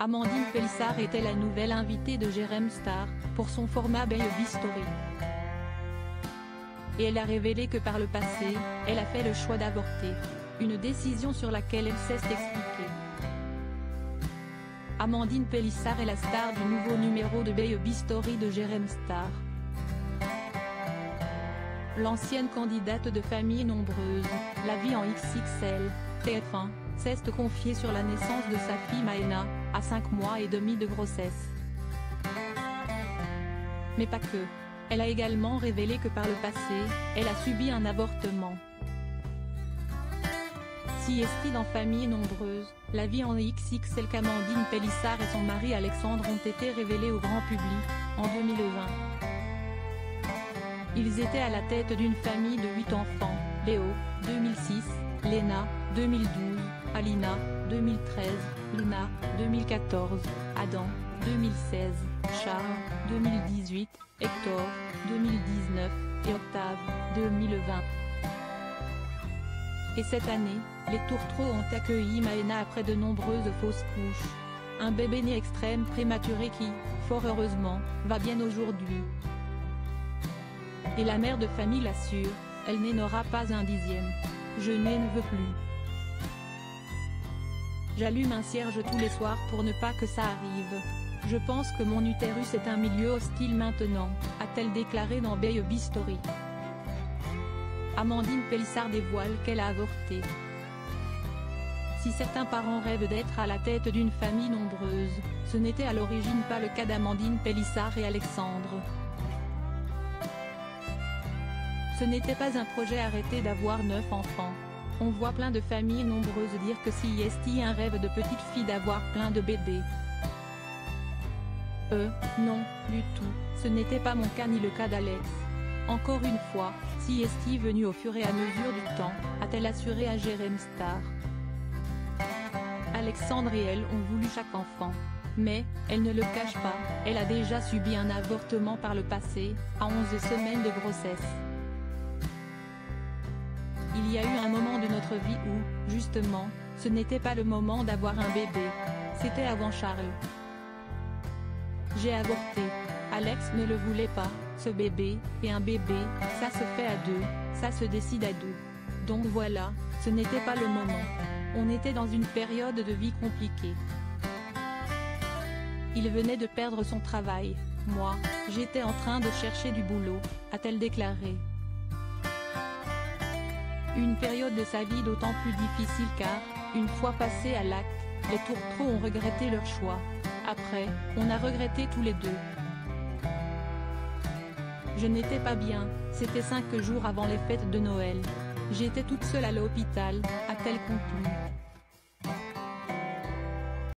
Amandine Pélissard était la nouvelle invitée de Jérém Star, pour son format Baby Story. Et elle a révélé que par le passé, elle a fait le choix d'avorter. Une décision sur laquelle elle s'est expliquée. Amandine Pélissard est la star du nouveau numéro de Baby Story de Jérém Star. L'ancienne candidate de famille nombreuse, la vie en XXL, TF1, s'est confiée sur la naissance de sa fille Maëna, à 5 mois et demi de grossesse. Mais pas que. Elle a également révélé que par le passé, elle a subi un avortement. Si est-il dans famille nombreuse, la vie en XXL qu'Amandine Pélissard et son mari Alexandre ont été révélés au grand public, en 2020. Ils étaient à la tête d'une famille de 8 enfants, Léo, 2006, Léna, 2012, Alina, 2013, Luna, 2014, Adam, 2016, Charles, 2018, Hector, 2019, et Octave, 2020. Et cette année, les tourtereaux ont accueilli Maëna après de nombreuses fausses couches. Un bébé né extrême prématuré qui, fort heureusement, va bien aujourd'hui. Et la mère de famille l'assure, elle n'aura pas un dixième. Je ne veux plus. J'allume un cierge tous les soirs pour ne pas que ça arrive. Je pense que mon utérus est un milieu hostile maintenant, a-t-elle déclaré dans Baby Story. Amandine Pélissard dévoile qu'elle a avorté. Si certains parents rêvent d'être à la tête d'une famille nombreuse, ce n'était à l'origine pas le cas d'Amandine Pélissard et Alexandre. Ce n'était pas un projet arrêté d'avoir 9 enfants. On voit plein de familles nombreuses dire que si est un rêve de petite fille d'avoir plein de bébés. Non, du tout, ce n'était pas mon cas ni le cas d'Alex. Encore une fois, si est venue au fur et à mesure du temps, a-t-elle assuré à Jérém Star. Alexandre et elle ont voulu chaque enfant. Mais, elle ne le cache pas, elle a déjà subi un avortement par le passé, à 11 semaines de grossesse. Il y a eu un moment de notre vie où, justement, ce n'était pas le moment d'avoir un bébé. C'était avant Charles. J'ai avorté. Alex ne le voulait pas, ce bébé, et un bébé, ça se fait à deux, ça se décide à deux. Donc voilà, ce n'était pas le moment. On était dans une période de vie compliquée. Il venait de perdre son travail. Moi, j'étais en train de chercher du boulot, a-t-elle déclaré. Une période de sa vie d'autant plus difficile car, une fois passé à l'acte, les tourtereaux ont regretté leur choix. Après, on a regretté tous les deux. Je n'étais pas bien, c'était 5 jours avant les fêtes de Noël. J'étais toute seule à l'hôpital, a-t-elle conclu.